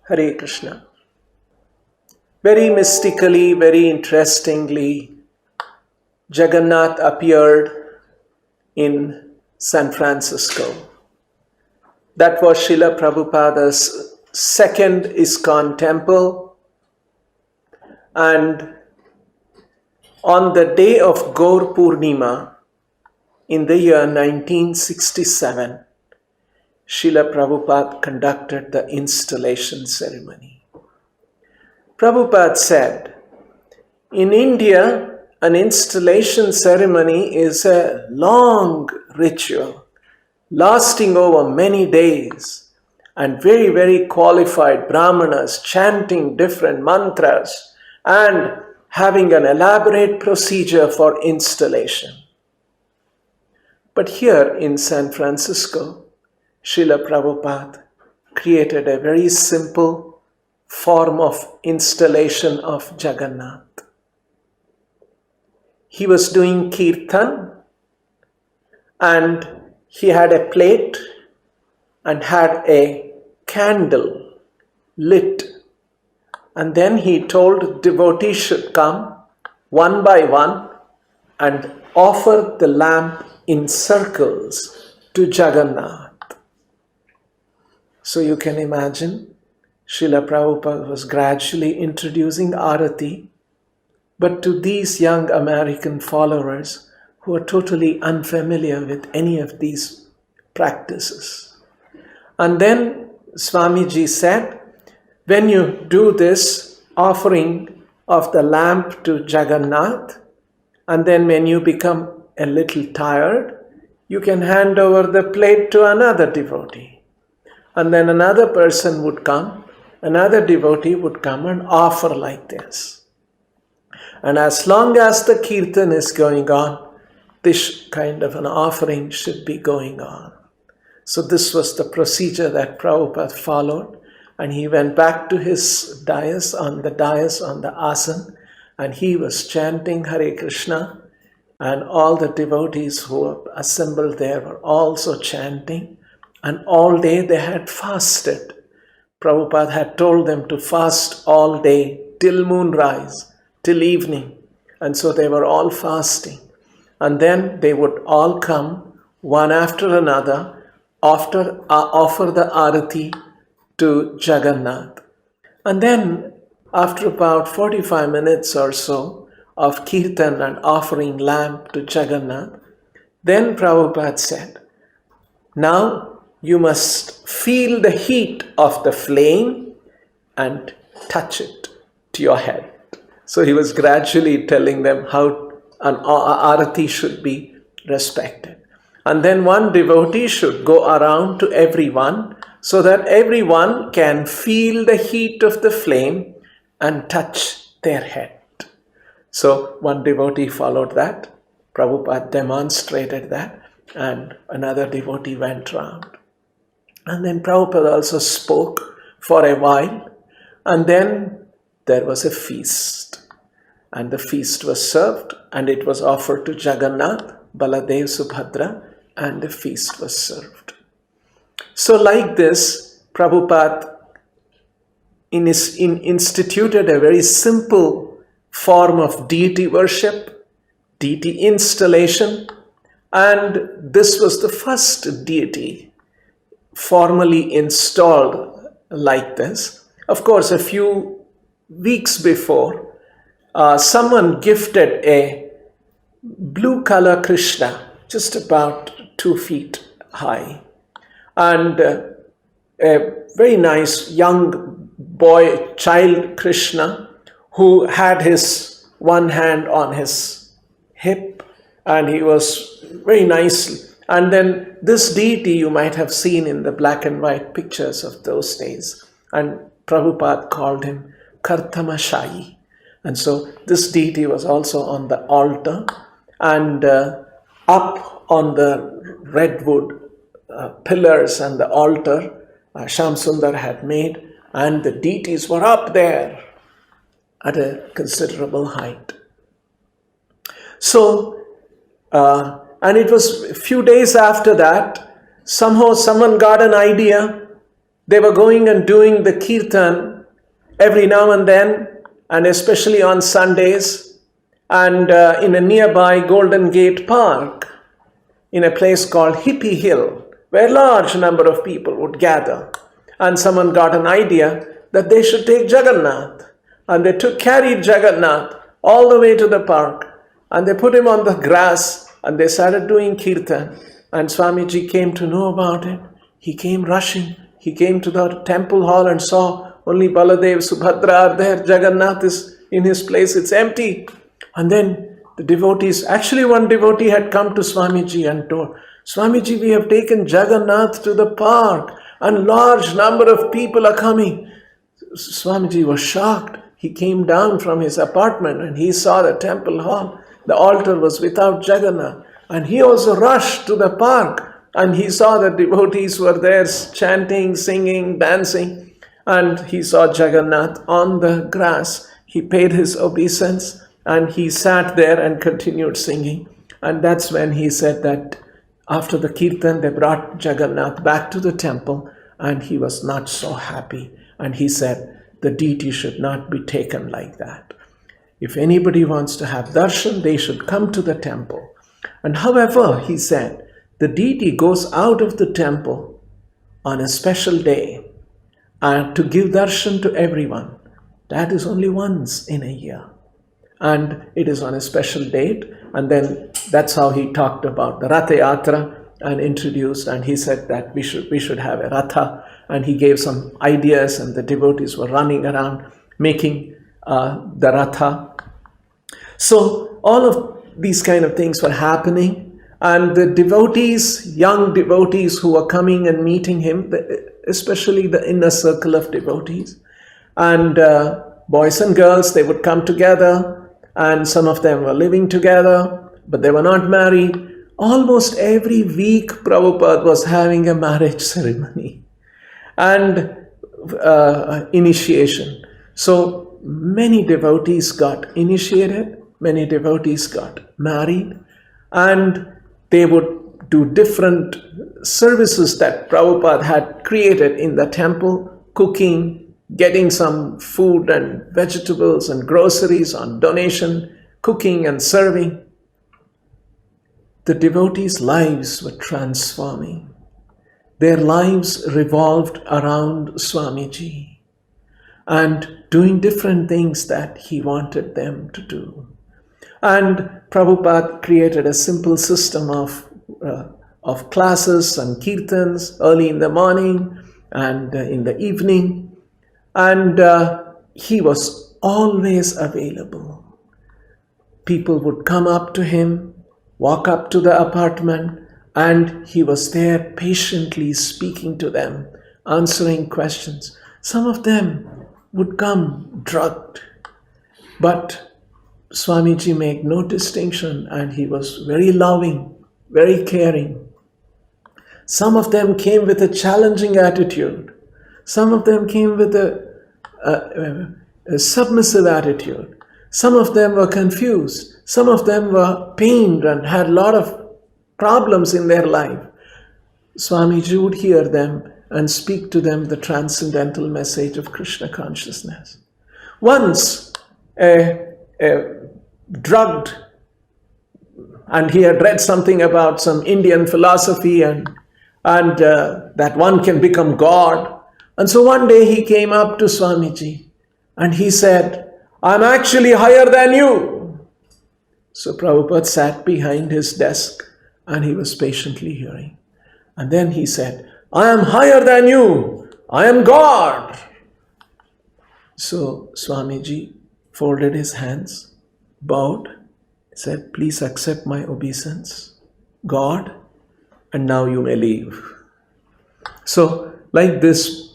Hare Krishna. Very mystically, very interestingly, Jagannath appeared in San Francisco. That was Srila Prabhupada's second ISKCON temple. And on the day of Gaur Purnima, in the year 1967, Srila Prabhupada conducted the installation ceremony. Prabhupada said, in India, an installation ceremony is a long ritual, lasting over many days, and very, very qualified brahmanas chanting different mantras and having an elaborate procedure for installation. But here in San Francisco, Srila Prabhupada created a very simple form of installation of Jagannath. He was doing kirtan and he had a plate and had a candle lit. And then he told devotees should come one by one and offer the lamp in circles to Jagannath. So you can imagine, Srila Prabhupada was gradually introducing Arati, but to these young American followers who are totally unfamiliar with any of these practices. And then Swamiji said, when you do this offering of the lamp to Jagannath, and then when you become a little tired, you can hand over the plate to another devotee. And then another person would come, another devotee would come and offer like this. And as long as the kirtan is going on, this kind of an offering should be going on. So this was the procedure that Prabhupada followed. And he went back to his dais on the asan, and he was chanting Hare Krishna. And all the devotees who were assembled there were also chanting. And all day they had fasted. Prabhupada had told them to fast all day till moonrise, till evening. And so they were all fasting. And then they would all come one after another, offer the arati to Jagannath. And then after about 45 minutes or so of kirtan and offering lamp to Jagannath, then Prabhupada said, now you must feel the heat of the flame and touch it to your head. So he was gradually telling them how an arati should be respected. And then one devotee should go around to everyone so that everyone can feel the heat of the flame and touch their head. So one devotee followed that. Prabhupada demonstrated that, and another devotee went round. And then Prabhupada also spoke for a while, and then there was a feast. And the feast was served, and it was offered to Jagannath, Baladev, Subhadra, and the feast was served. So like this, Prabhupada instituted a very simple form of deity worship, deity installation, and this was the first deity formally installed like this. Of course, a few weeks before, someone gifted a blue color Krishna, just about 2 feet high, and a very nice young boy, child Krishna, who had his one hand on his hip, and he was very nice. And then this deity you might have seen in the black and white pictures of those days. And Prabhupada called him Kartamashayi. And so this deity was also on the altar, and up on the redwood pillars and the altar Shamsundar had made, and the deities were up there at a considerable height. So, and it was a few days after that, Somehow someone got an idea. They were going and doing the kirtan every now and then, and especially on Sundays, and in a nearby Golden Gate Park, in a place called Hippie Hill, where a large number of people would gather. And someone got an idea that they should take Jagannath. And they carried Jagannath all the way to the park, and they put him on the grass, and they started doing kirtan. And Swamiji came to know about it. He came rushing. He came to the temple hall and saw only Baladev, Subhadra are there. Jagannath is in his place. It's empty. And then the devotees, actually one devotee had come to Swamiji and told, Swamiji, we have taken Jagannath to the park and large number of people are coming. Swamiji was shocked. He came down from his apartment and he saw the temple hall. The altar was without Jagannath. And he also rushed to the park and he saw the devotees were there chanting, singing, dancing. And he saw Jagannath on the grass. He paid his obeisance and he sat there and continued singing. And that's when he said that after the kirtan, they brought Jagannath back to the temple and he was not so happy. And he said, the deity should not be taken like that. If anybody wants to have darshan, they should come to the temple. And however, he said, the deity goes out of the temple on a special day to give darshan to everyone. That is only once in a year. And it is on a special date. And then that's how he talked about the Ratha Yatra and introduced. And he said that we should have a Ratha. And he gave some ideas and the devotees were running around making the Ratha. So all of these kind of things were happening. And the devotees, young devotees who were coming and meeting him, especially the inner circle of devotees, and boys and girls, they would come together. And some of them were living together, but they were not married. Almost every week, Prabhupada was having a marriage ceremony and initiation. So many devotees got initiated, many devotees got married, and they would do different services that Prabhupada had created in the temple, cooking, getting some food and vegetables and groceries on donation, cooking and serving. The devotees' lives were transforming. Their lives revolved around Swamiji and doing different things that he wanted them to do. And Prabhupada created a simple system of classes and kirtans early in the morning and in the evening. And he was always available. People would come up to him, walk up to the apartment, and he was there patiently speaking to them, answering questions. Some of them would come drugged, but Swamiji made no distinction and he was very loving, very caring. Some of them came with a challenging attitude. Some of them came with a submissive attitude. Some of them were confused. Some of them were pained and had a lot of problems in their life. Swamiji would hear them and speak to them the transcendental message of Krishna consciousness. Once, a drugged, and he had read something about some Indian philosophy and that one can become God. And so one day he came up to Swamiji and he said, I'm actually higher than you. So Prabhupada sat behind his desk and he was patiently hearing. And then he said, I am higher than you. I am God. So Swamiji folded his hands, bowed, said, please accept my obeisance, God, and now you may leave. So like this,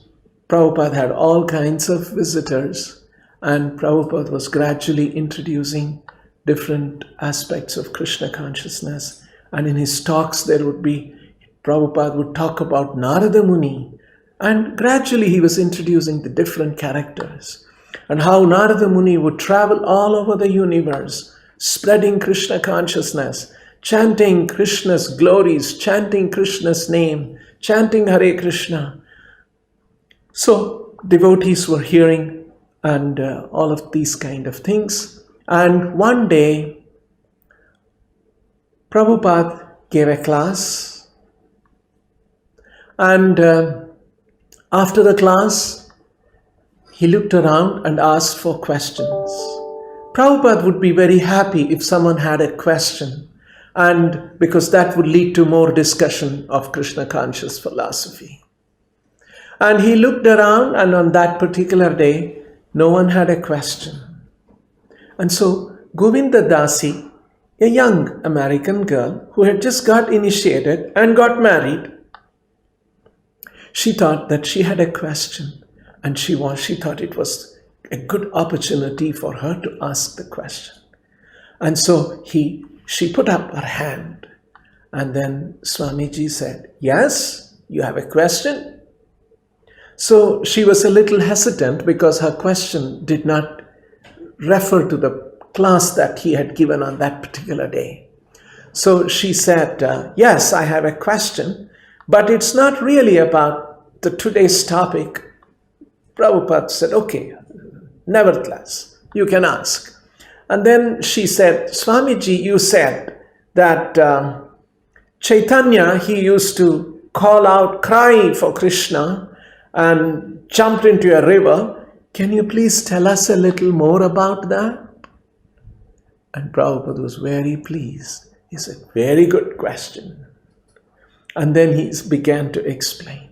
Prabhupada had all kinds of visitors, and Prabhupada was gradually introducing different aspects of Krishna consciousness. And in his talks Prabhupada would talk about Narada Muni, and gradually he was introducing the different characters and how Narada Muni would travel all over the universe, spreading Krishna consciousness, chanting Krishna's glories, chanting Krishna's name, chanting Hare Krishna. So devotees were hearing and all of these kind of things. And one day, Prabhupada gave a class, and after the class, he looked around and asked for questions. Prabhupada would be very happy if someone had a question, and because that would lead to more discussion of Krishna conscious philosophy. And he looked around, and on that particular day, no one had a question. And so Govinda Dasi, a young American girl who had just got initiated and got married, she thought that she had a question, and she thought it was a good opportunity for her to ask the question. And so she put up her hand, and then Swamiji said, "Yes, you have a question?" So she was a little hesitant because her question did not refer to the class that he had given on that particular day. So she said, "Yes, I have a question, but it's not really about today's topic." Prabhupada said, "Okay, nevertheless, you can ask." And then she said, "Swamiji, you said that Chaitanya, he used to call out, cry for Krishna and jumped into a river. Can you please tell us a little more about that?" And Prabhupada was very pleased. He said, "Very good question." And then he began to explain.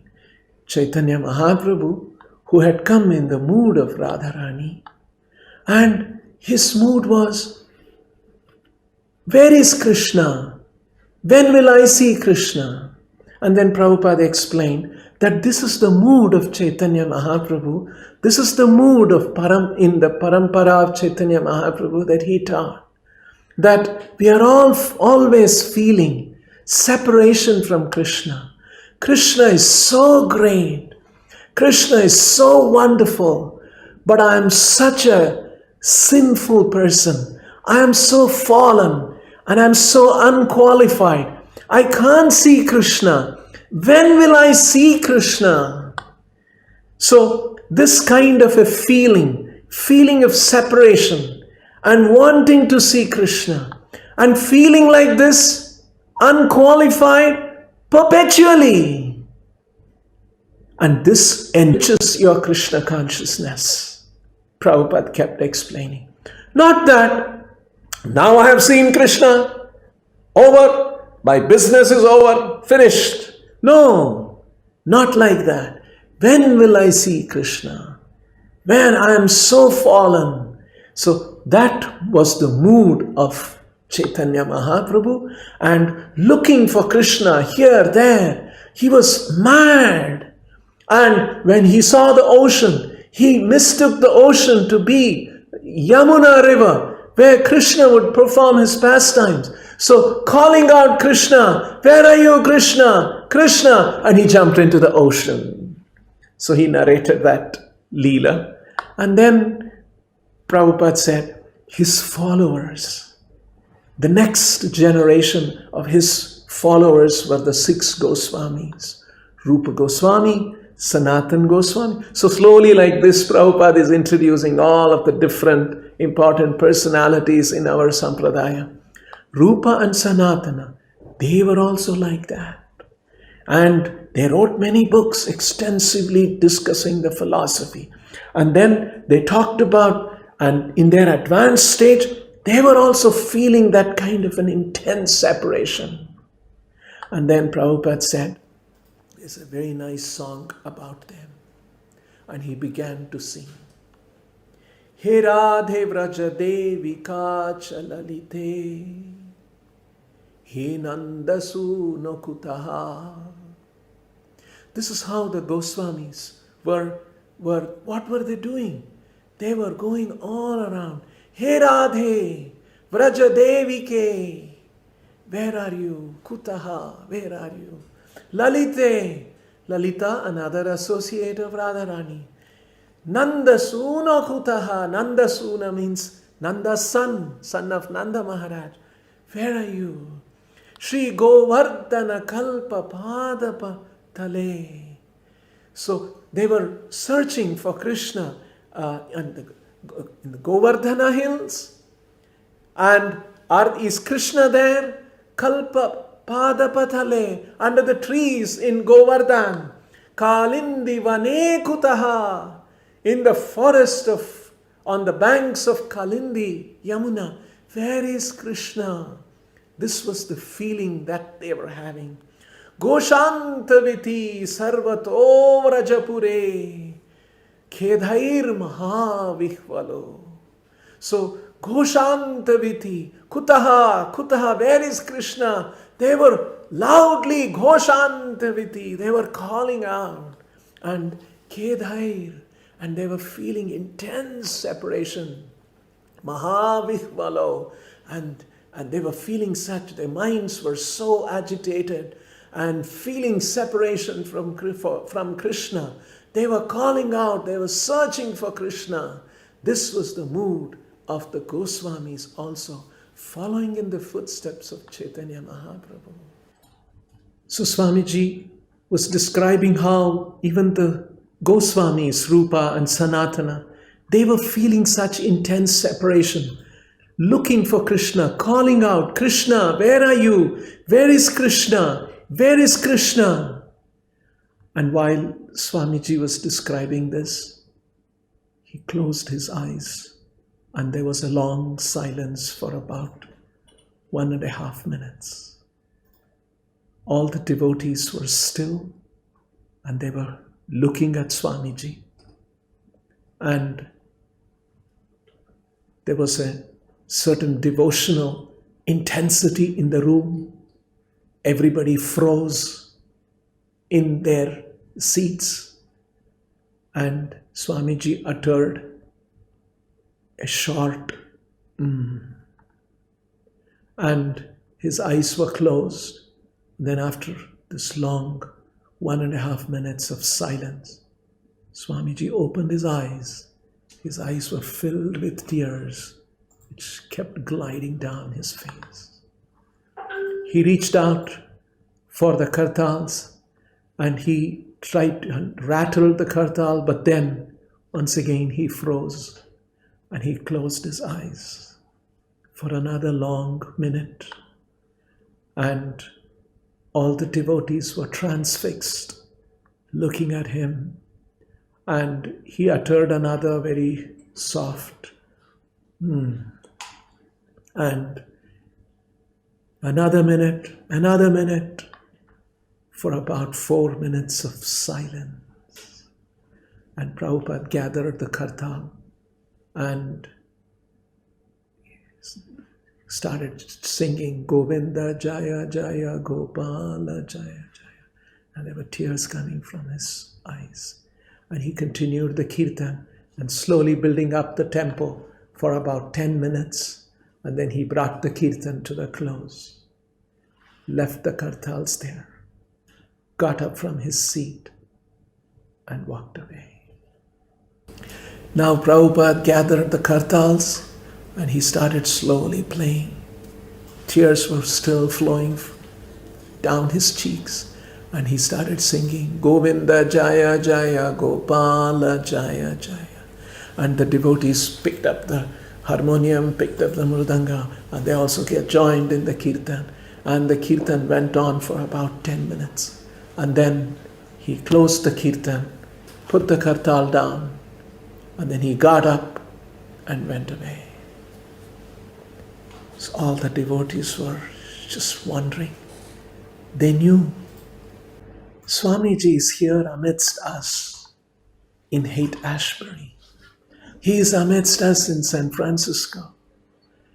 Chaitanya Mahaprabhu, who had come in the mood of Radharani, and his mood was, "Where is Krishna? When will I see Krishna?" And then Prabhupada explained that this is the mood of Chaitanya Mahaprabhu. This is the mood of in the parampara of Chaitanya Mahaprabhu that he taught. That we are all always feeling separation from Krishna. Krishna is so great. Krishna is so wonderful. But I am such a sinful person. I am so fallen and I am so unqualified. I can't see Krishna. When will I see Krishna? So this kind of a feeling of separation and wanting to see Krishna and feeling like this, unqualified perpetually. And this enriches your Krishna consciousness. Prabhupada kept explaining. Not that, now I have seen Krishna, over, my business is over, finished. No, not like that. When will I see Krishna? When I am so fallen. So that was the mood of Chaitanya Mahaprabhu, and looking for Krishna here, there. He was mad. And when he saw the ocean, he mistook the ocean to be Yamuna river, where Krishna would perform his pastimes. So calling out Krishna, "Where are you, Krishna? Krishna!" And he jumped into the ocean. So he narrated that Leela. And then Prabhupada said, his followers, the next generation of his followers were the 6 Goswamis. Rupa Goswami, Sanatan Goswami. So slowly like this, Prabhupada is introducing all of the different important personalities in our Sampradaya. Rupa and Sanatana, they were also like that. And they wrote many books extensively discussing the philosophy. And then they talked about, and in their advanced stage, they were also feeling that kind of an intense separation. And then Prabhupada said, there's a very nice song about them. And he began to sing. He Radhe Vraja Devi Kachalalite He Nandasu no Kutaha. This is how the Goswamis were, what were they doing? They were going all around. He Radhe Vraja Devi Ke. Where are you? Kutaha, where are you? Lalite, Lalita, another associate of Radharani. Nandasuna Kutaha. Nandasuna means Nanda's son of Nanda Maharaj. Where are you? Shri Govardhana Kalpa Padapa Tale. So they were searching for Krishna in the Govardhana hills. And is Krishna there? Kalpa Padapatale, under the trees in Govardhan. Kalindi Vane Kutaha, in the forest on the banks of Kalindi, Yamuna. Where is Krishna? This was the feeling that they were having. Goshantaviti Sarvato Vrajapure Kedhair Mahavihvalo. So Goshantaviti, Kutaha, where is Krishna? They were loudly Goshantaviti, they were calling out. And Kedhair, and they were feeling intense separation. Mahavihvalo, and they were feeling such, their minds were so agitated and feeling separation from Krishna. They were calling out, they were searching for Krishna. This was the mood of the Goswamis also, following in the footsteps of Chaitanya Mahaprabhu. So Swamiji was describing how even the Goswamis, Rupa and Sanatana, they were feeling such intense separation, looking for Krishna, calling out, Krishna, where are you? Where is Krishna? Where is Krishna? And while Swamiji was describing this, he closed his eyes. And there was a long silence for about 1.5 minutes. All the devotees were still and they were looking at Swamiji. And there was a certain devotional intensity in the room. Everybody froze in their seats. And Swamiji uttered a short and his eyes were closed. Then after this long 1.5 minutes of silence, Swamiji opened his eyes. His eyes were filled with tears, which kept gliding down his face. He reached out for the kartals and he tried to rattle the kartal, but then once again he froze. And he closed his eyes for another long minute. And all the devotees were transfixed, looking at him. And he uttered another very soft, And another minute, for about 4 minutes of silence. And Prabhupada gathered the kartal and started singing Govinda Jaya Jaya Gopala Jaya Jaya. And there were tears coming from his eyes. And he continued the kirtan and slowly building up the tempo for about 10 minutes. And then he brought the kirtan to the close, left the kartals there, got up from his seat and walked away. Now Prabhupada gathered the kartals and he started slowly playing. Tears were still flowing down his cheeks and he started singing Govinda Jaya Jaya Gopala Jaya Jaya. And the devotees picked up the harmonium, picked up the mridanga, and they also joined in the kirtan. And the kirtan went on for about 10 minutes. And then he closed the kirtan, put the kartal down, and then he got up and went away. So all the devotees were just wondering. They knew Swamiji is here amidst us in Haight-Ashbury. He is amidst us in San Francisco.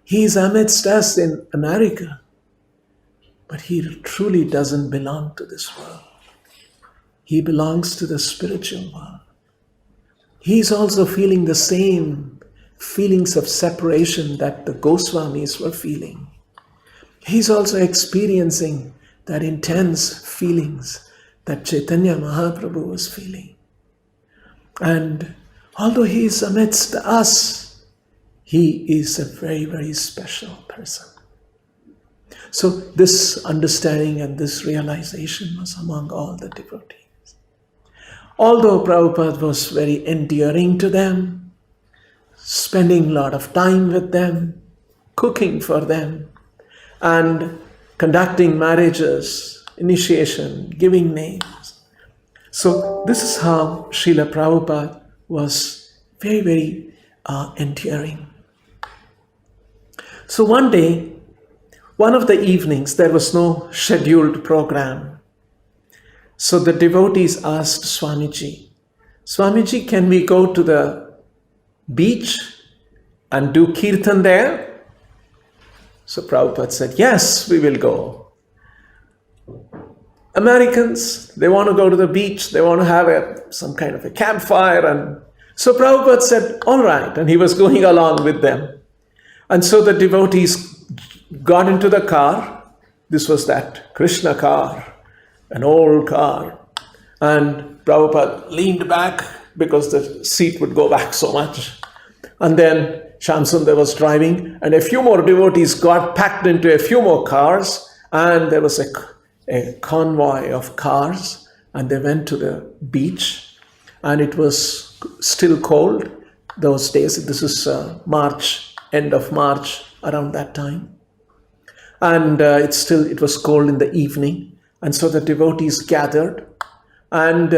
He is amidst us in America. But he truly doesn't belong to this world. He belongs to the spiritual world. He's also feeling the same feelings of separation that the Goswamis were feeling. He's also experiencing that intense feelings that Chaitanya Mahaprabhu was feeling. And although he is amidst us, he is a very, very special person. So this understanding and this realization was among all the devotees. Although Prabhupada was very endearing to them, spending a lot of time with them, cooking for them, and conducting marriages, initiation, giving names. So this is how Srila Prabhupada was very, very endearing. So one day, one of the evenings, there was no scheduled program. So the devotees asked Swamiji, Swamiji, can we go to the beach and do kirtan there? So Prabhupada said, yes, we will go. Americans, they want to go to the beach, they want to have some kind of a campfire. And so Prabhupada said, all right, and he was going along with them. And so the devotees got into the car. This was that Krishna car, an old car. And Prabhupada leaned back because the seat would go back so much. And then Shamsundar was driving, and a few more devotees got packed into a few more cars, and there was a convoy of cars, and they went to the beach, and it was still cold those days. This is March, end of March, around that time. And it was cold in the evening. And so the devotees gathered, and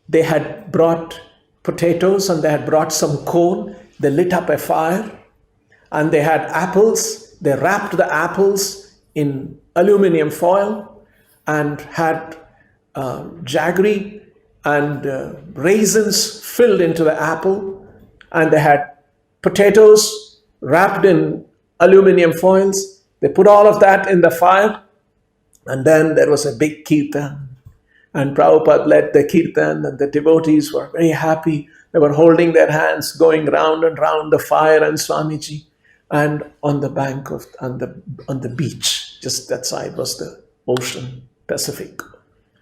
they had brought potatoes, and they had brought some coal. They lit up a fire, and they had apples. They wrapped the apples in aluminum foil and had jaggery and raisins filled into the apple. And they had potatoes wrapped in aluminum foils. They put all of that in the fire. And then there was a big kirtan. And Prabhupada led the kirtan, and the devotees were very happy. They were holding their hands, going round and round the fire and Swamiji. And on the bank of, on the beach, just that side was the ocean, Pacific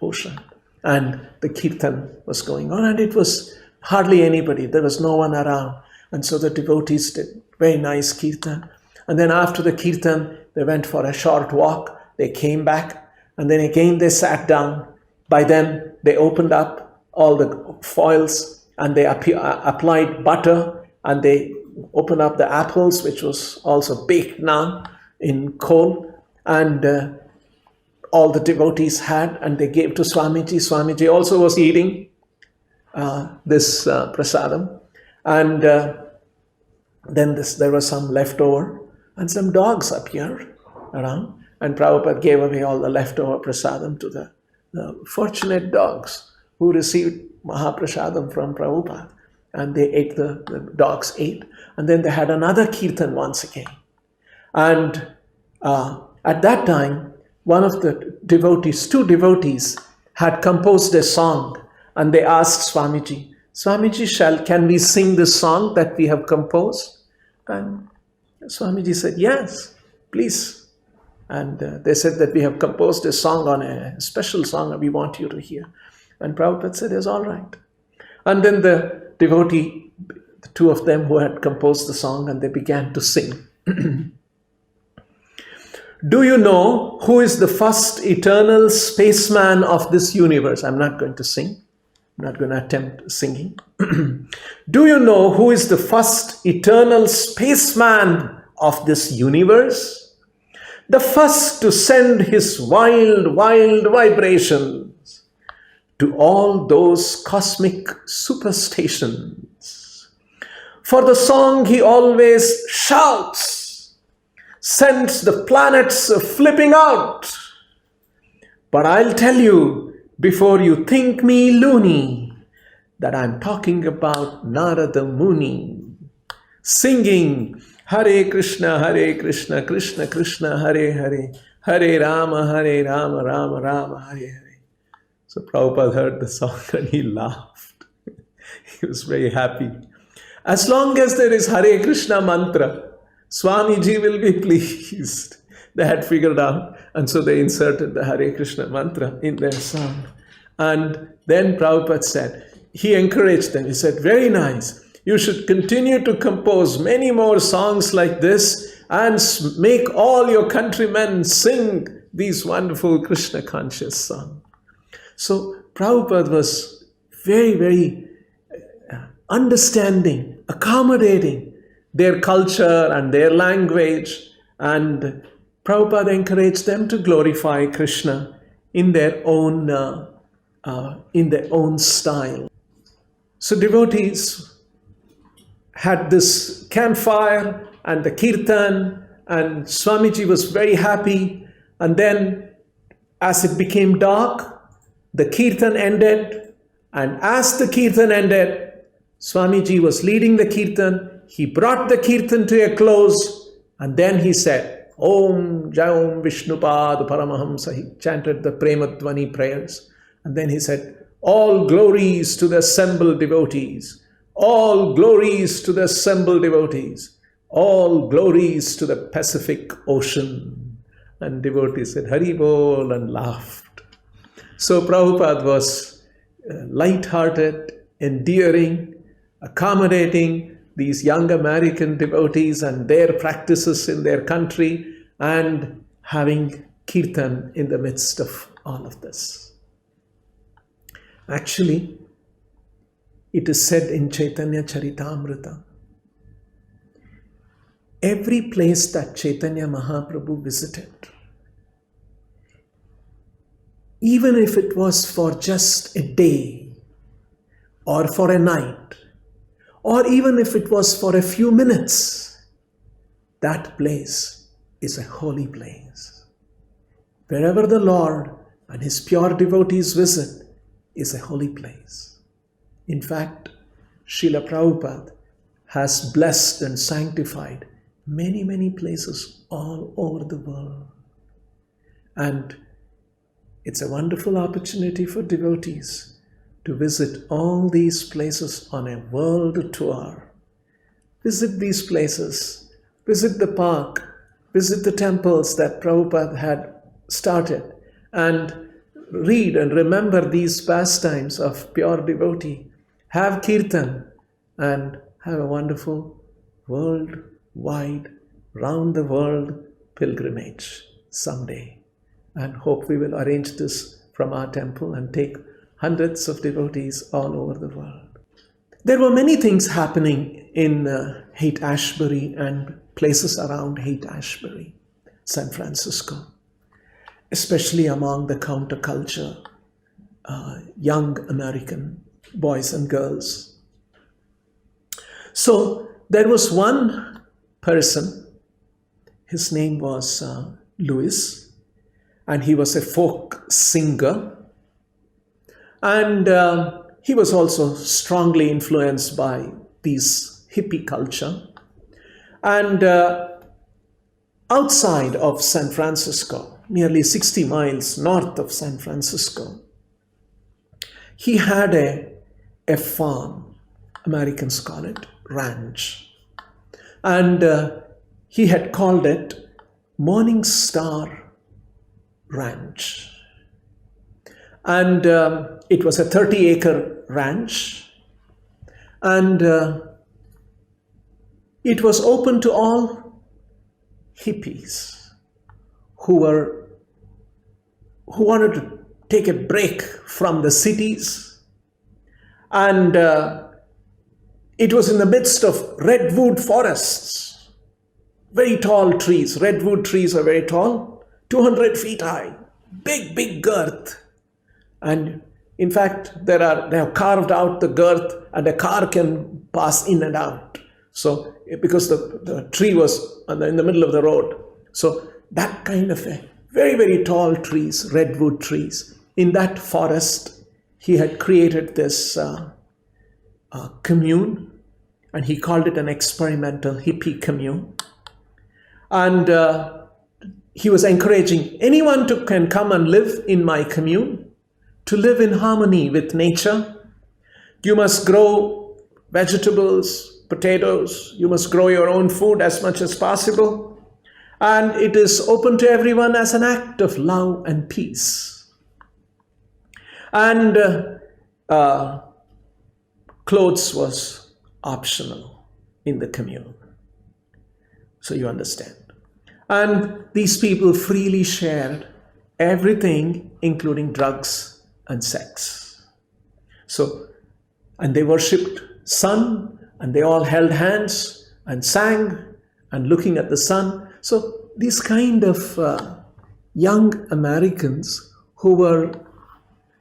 Ocean. And the kirtan was going on, and it was hardly anybody. There was no one around. And so the devotees did very nice kirtan. And then after the kirtan, they went for a short walk. They came back, and then again they sat down. By then, they opened up all the foils, and they applied butter, and they opened up the apples, which was also baked now in coal, and all the devotees had, and they gave to Swamiji. Swamiji also was eating this prasadam, and then there was some leftover, and some dogs appeared around, and Prabhupada gave away all the leftover prasadam to the fortunate dogs who received Mahaprasadam from Prabhupada, and they ate, the dogs ate, and then they had another kirtan once again. And at that time, one of the devotees, two devotees, had composed a song, and they asked Swamiji, Swamiji, can we sing this song that we have composed? And Swamiji said, yes, please. And they said that we have composed a song on a special song, and we want you to hear. And Prabhupada said, yes, all right. And then the devotee, the two of them who had composed the song, and they began to sing. Do you know who is the first eternal spaceman of this universe? I'm not going to sing. I'm not going to attempt singing. Do you know who is the first eternal spaceman of this universe? The first to send his wild, wild vibrations to all those cosmic superstations. For the song he always shouts, sends the planets flipping out. But I'll tell you, before you think me loony, that I'm talking about Narada Muni, singing Hare Krishna, Krishna Krishna, Hare Hare, Hare Rama, Rama Rama, Hare Hare. So Prabhupada heard the song and he laughed. He was very happy. As long as there is Hare Krishna mantra, Swamiji will be pleased. They had figured out, and so they inserted the Hare Krishna mantra in their song. And then Prabhupada said, he encouraged them. He said, very nice. You should continue to compose many more songs like this, and make all your countrymen sing these wonderful Krishna conscious songs. So Prabhupada was very, very understanding, accommodating their culture and their language, and Prabhupada encouraged them to glorify Krishna in their own style. So devotees had this campfire and the kirtan, and Swamiji was very happy. And then, as it became dark, the kirtan ended, and as the kirtan ended, Swamiji was leading the kirtan. He brought the kirtan to a close, and then he said, Om Jayom Vishnupad Paramahamsa. He chanted the Premadvani prayers. And then he said, all glories to the assembled devotees. All glories to the assembled devotees. All glories to the Pacific Ocean. And devotees said, Hari Bol, and laughed. So Prabhupada was light-hearted, endearing, accommodating these young American devotees and their practices in their country, and having kirtan in the midst of all of this. Actually, it is said in Chaitanya Charitamrita, every place that Chaitanya Mahaprabhu visited, even if it was for just a day or for a night, or even if it was for a few minutes, that place is a holy place. Wherever the Lord and His pure devotees visit is a holy place. In fact, Srila Prabhupada has blessed and sanctified many, many places all over the world. And it's a wonderful opportunity for devotees to visit all these places on a world tour. Visit these places, visit the park, visit the temples that Prabhupada had started, and read and remember these pastimes of pure devotee. Have kirtan and have a wonderful worldwide, round the world pilgrimage someday. And hope we will arrange this from our temple and take hundreds of devotees all over the world. There were many things happening in Haight-Ashbury and places around Haight-Ashbury, San Francisco, especially among the counterculture, young American boys and girls. So there was one person, his name was Louis, and he was a folk singer, and he was also strongly influenced by these hippie culture. And outside of San Francisco, nearly 60 miles north of San Francisco, he had a farm. Americans call it ranch. And he had called it Morning Star Ranch. And it was a 30-acre ranch. And it was open to all hippies who wanted to take a break from the cities. And it was in the midst of redwood forests, very tall trees. Redwood trees are very tall, 200 feet high, big girth. And in fact, they have carved out the girth, and a car can pass in and out. So, because the tree was in the middle of the road. So that kind of a very, very tall trees, redwood trees. In that forest, he had created this commune, and he called it an experimental hippie commune. And he was encouraging anyone can come and live in my commune, to live in harmony with nature. You must grow vegetables, potatoes. You must grow your own food as much as possible. And it is open to everyone as an act of love and peace. And clothes was optional in the commune. So you understand. And these people freely shared everything, including drugs and sex. So, and they worshipped sun, and they all held hands and sang and looking at the sun. So these kind of young Americans who were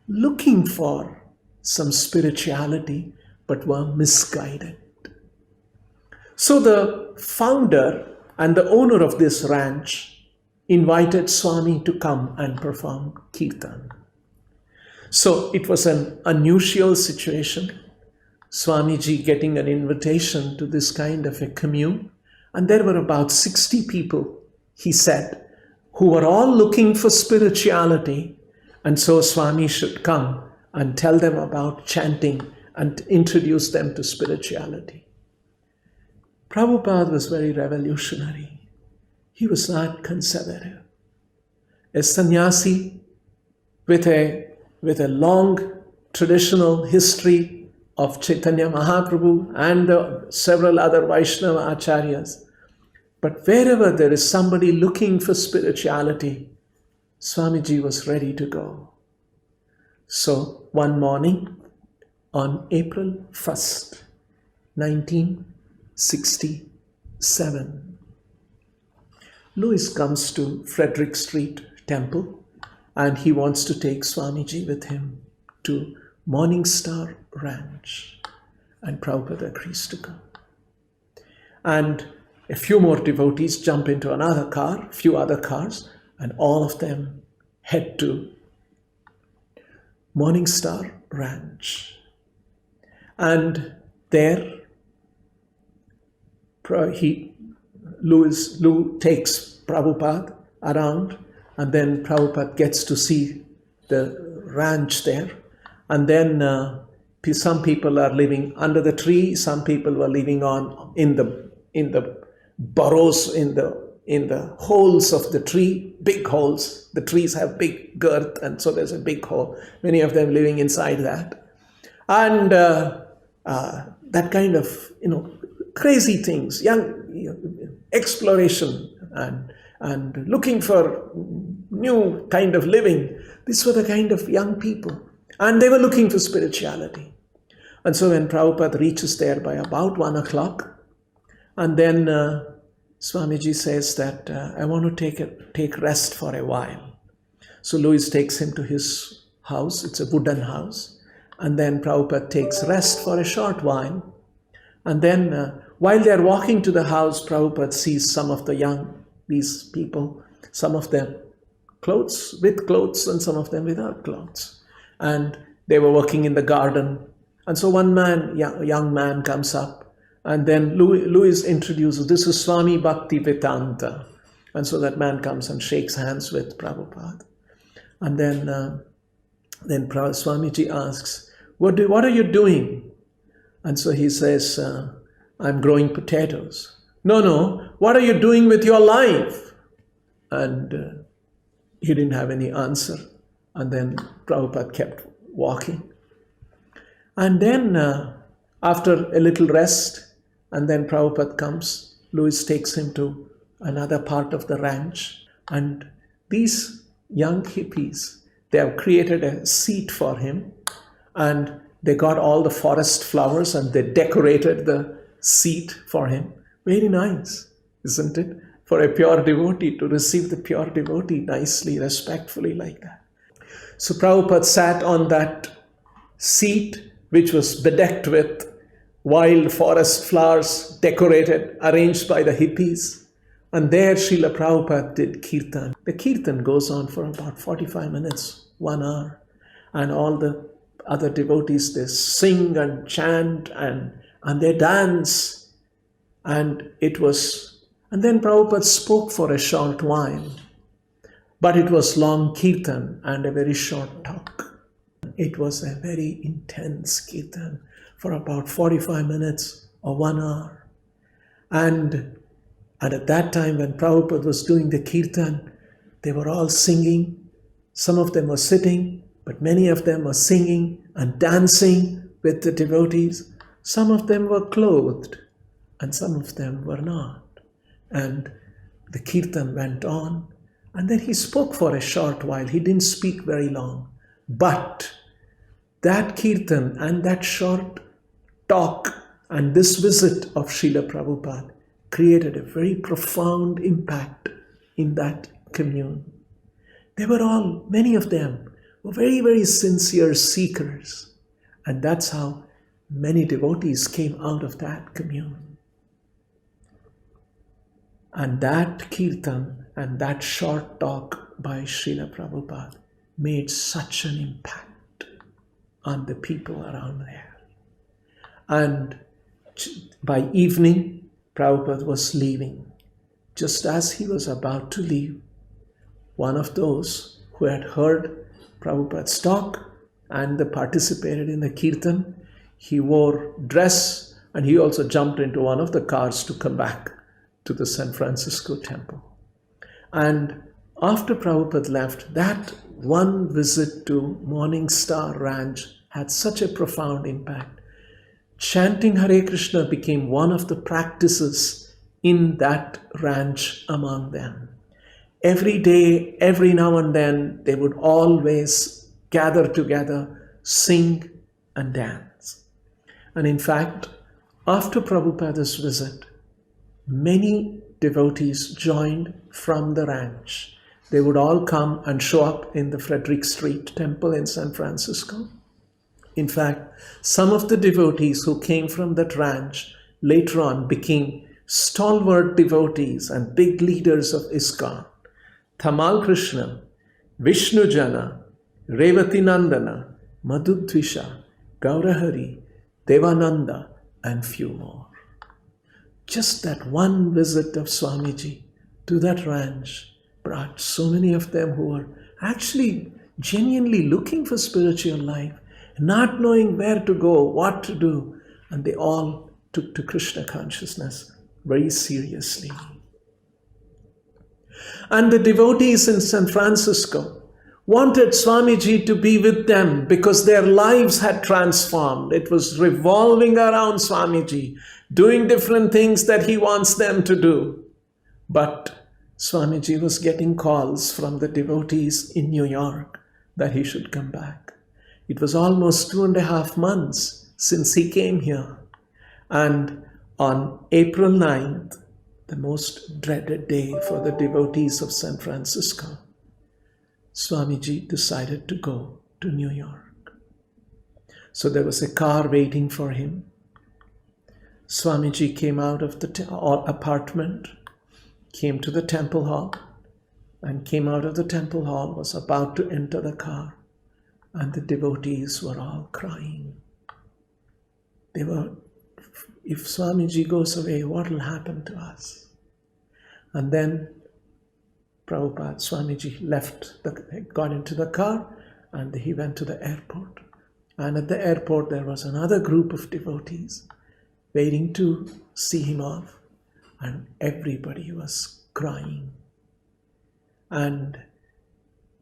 looking for some spirituality but were misguided. So the founder and the owner of this ranch invited Swami to come and perform kirtan. So it was an unusual situation. Swamiji getting an invitation to this kind of a commune. And there were about 60 people, he said, who were all looking for spirituality. And so Swami should come and tell them about chanting and introduce them to spirituality. Prabhupada was very revolutionary. He was not conservative. A sannyasi with a long traditional history of Chaitanya Mahaprabhu and several other Vaishnava acharyas. But wherever there is somebody looking for spirituality, Swamiji was ready to go. So one morning on April 1st, 1967, Louis comes to Frederick Street Temple and he wants to take Swamiji with him to Morning Star Ranch, and Prabhupada agrees to go. And a few more devotees jump into another car, a few other cars, and all of them head to Morning Star Ranch. And there, Lou takes Prabhupada around, and then Prabhupada gets to see the ranch there. And then some people are living under the tree. Some people were living in the burrows, in the holes of the tree, big holes. The trees have big girth, and so there's a big hole. Many of them living inside that, and that kind of crazy things, young exploration and looking for new kind of living. These were the kind of young people. And they were looking for spirituality. And so when Prabhupada reaches there by about 1 o'clock, and then Swamiji says that, I want to take rest for a while. So Louis takes him to his house. It's a wooden house. And then Prabhupada takes rest for a short while. And then while they're walking to the house, Prabhupada sees some of these people, some of them with clothes and some of them without clothes. And they were working in the garden. And so one man, young man, comes up, and then Louis introduces, this is Swami Bhakti Vedanta. And so that man comes and shakes hands with Prabhupada. And then Swamiji asks, what are you doing? And so he says, I'm growing potatoes. No, what are you doing with your life? And he didn't have any answer. And then Prabhupada kept walking. And then after a little rest, and then Prabhupada comes, Louis takes him to another part of the ranch. And these young hippies, they have created a seat for him. And they got all the forest flowers and they decorated the seat for him. Very nice, isn't it? For a pure devotee, to receive the pure devotee nicely, respectfully like that. So Prabhupada sat on that seat, which was bedecked with wild forest flowers, decorated, arranged by the hippies. And there Srila Prabhupada did kirtan. The kirtan goes on for about 45 minutes, 1 hour. And all the other devotees, they sing and chant and they dance. And then Prabhupada spoke for a short while. But it was long kirtan and a very short talk. It was a very intense kirtan for about 45 minutes or 1 hour. And at that time when Prabhupada was doing the kirtan, they were all singing. Some of them were sitting, but many of them were singing and dancing with the devotees. Some of them were clothed and some of them were not. And The kirtan went on, and then he spoke for a short while. He didn't speak very long. But that kirtan and that short talk and this visit of Srila Prabhupada created a very profound impact in that commune. They were all, many of them, were very, very sincere seekers. And that's how many devotees came out of that commune. And that kirtan and that short talk by Srila Prabhupada made such an impact on the people around there. And by evening, Prabhupada was leaving. Just as he was about to leave, one of those who had heard Prabhupada's talk and participated in the kirtan, he wore dress and he also jumped into one of the cars to come back to the San Francisco temple. And after Prabhupada left, that one visit to Morning Star Ranch had such a profound impact. Chanting Hare Krishna became one of the practices in that ranch among them. Every day, every now and then, they would always gather together, sing and dance. And in fact, after Prabhupada's visit, many devotees joined from the ranch. They would all come and show up in the Frederick Street Temple in San Francisco. In fact, some of the devotees who came from that ranch later on became stalwart devotees and big leaders of ISKCON. Tamal Krishna, Vishnu Jana, Revati Nandana, Madhudvisha, Gaurahari, Devananda, and few more. Just that one visit of Swamiji to that ranch brought so many of them who were actually genuinely looking for spiritual life, not knowing where to go, what to do, and they all took to Krishna consciousness very seriously. And the devotees in San Francisco wanted Swamiji to be with them because their lives had transformed. It was revolving around Swamiji, doing different things that he wants them to do. But Swamiji was getting calls from the devotees in New York that he should come back. It was almost 2.5 months since he came here. And on April 9th, the most dreaded day for the devotees of San Francisco, Swamiji decided to go to New York. So there was a car waiting for him. Swamiji came out of the apartment, came to the temple hall, and came out of the temple hall, was about to enter the car, and the devotees were all crying. They were, if Swamiji goes away, what will happen to us? And then Prabhupada, Swamiji got into the car, and he went to the airport. And at the airport, there was another group of devotees waiting to see him off, and everybody was crying. And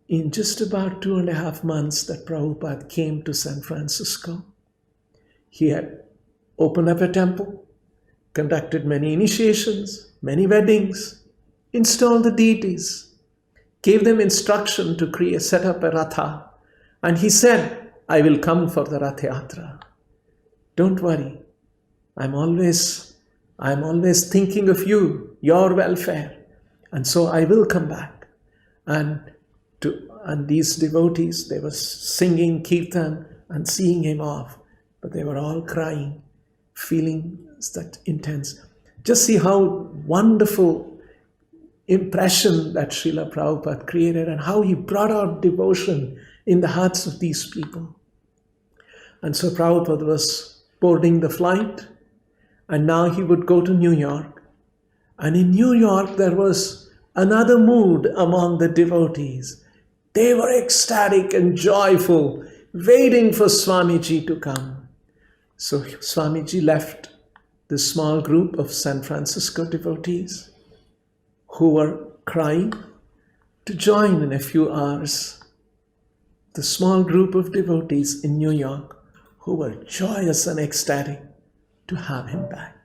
in just about 2.5 months that Prabhupada came to San Francisco, he had opened up a temple, conducted many initiations, many weddings, installed the deities, gave them instruction to set up a ratha, and he said, I will come for the Rath Yatra. Don't worry, I'm always thinking of you, your welfare, and so I will come back. And these devotees, they were singing kirtan and seeing him off, but they were all crying, feeling that intense. Just see how wonderful impression that Srila Prabhupada created and how he brought out devotion in the hearts of these people. And so Prabhupada was boarding the flight, and now he would go to New York. And in New York, there was another mood among the devotees. They were ecstatic and joyful, waiting for Swamiji to come. So Swamiji left the small group of San Francisco devotees who were crying to join in a few hours the small group of devotees in New York who were joyous and ecstatic to have him back.